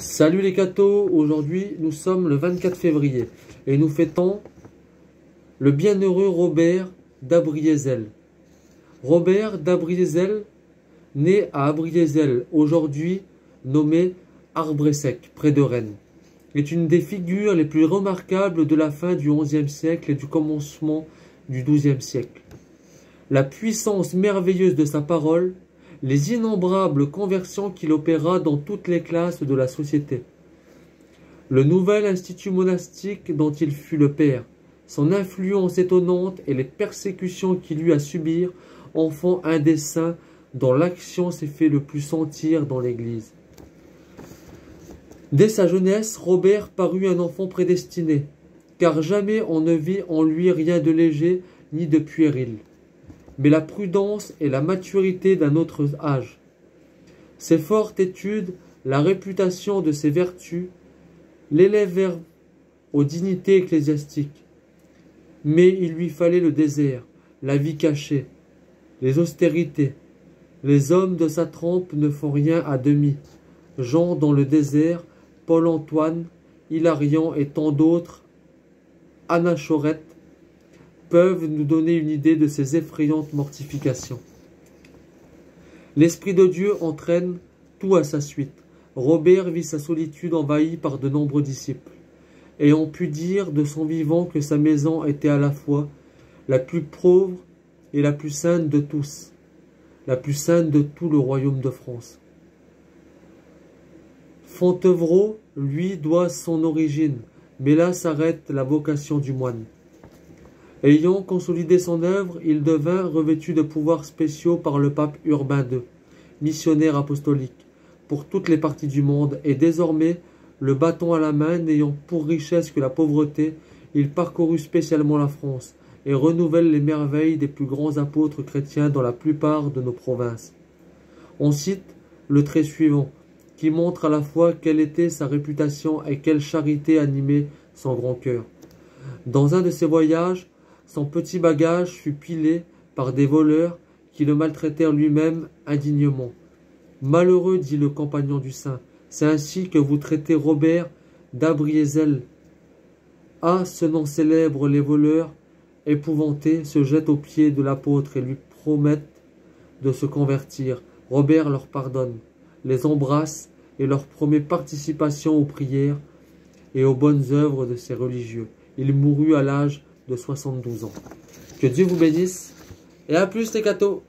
Salut les cathos, aujourd'hui nous sommes le 24 février et nous fêtons le bienheureux Robert d'Abriézel. Robert d'Abriézel, né à Abriézel, aujourd'hui nommé Arbressec, près de Rennes, est une des figures les plus remarquables de la fin du XIe siècle et du commencement du XIIe siècle. La puissance merveilleuse de sa parole, les innombrables conversions qu'il opéra dans toutes les classes de la société, le nouvel institut monastique dont il fut le père, son influence étonnante et les persécutions qu'il eut à subir en font un des saints dont l'action s'est fait le plus sentir dans l'Église. Dès sa jeunesse, Robert parut un enfant prédestiné, car jamais on ne vit en lui rien de léger ni de puéril, mais la prudence et la maturité d'un autre âge. Ses fortes études, la réputation de ses vertus, l'élèvèrent aux dignités ecclésiastiques. Mais il lui fallait le désert, la vie cachée, les austérités. Les hommes de sa trempe ne font rien à demi. Jean dans le désert, Paul-Antoine, Hilarion et tant d'autres, Anachorète, peuvent nous donner une idée de ces effrayantes mortifications. L'Esprit de Dieu entraîne tout à sa suite. Robert vit sa solitude envahie par de nombreux disciples, et on put dire de son vivant que sa maison était à la fois la plus pauvre et la plus sainte de tous, la plus sainte de tout le royaume de France. Fontevraud, lui, doit son origine, mais là s'arrête la vocation du moine. Ayant consolidé son œuvre, il devint revêtu de pouvoirs spéciaux par le pape Urbain II, missionnaire apostolique, pour toutes les parties du monde, et désormais, le bâton à la main, n'ayant pour richesse que la pauvreté, il parcourut spécialement la France, et renouvelle les merveilles des plus grands apôtres chrétiens dans la plupart de nos provinces. On cite le trait suivant, qui montre à la fois quelle était sa réputation et quelle charité animait son grand cœur. Dans un de ses voyages, son petit bagage fut pilé par des voleurs qui le maltraitèrent lui-même indignement. « Malheureux, dit le compagnon du saint, c'est ainsi que vous traitez Robert d'Abriézel. » Ah, ce nom célèbre, les voleurs, épouvantés, se jettent aux pieds de l'apôtre et lui promettent de se convertir. Robert leur pardonne, les embrasse et leur promet participation aux prières et aux bonnes œuvres de ces religieux. Il mourut à l'âge de 72 ans. Que Dieu vous bénisse et à plus les cathos.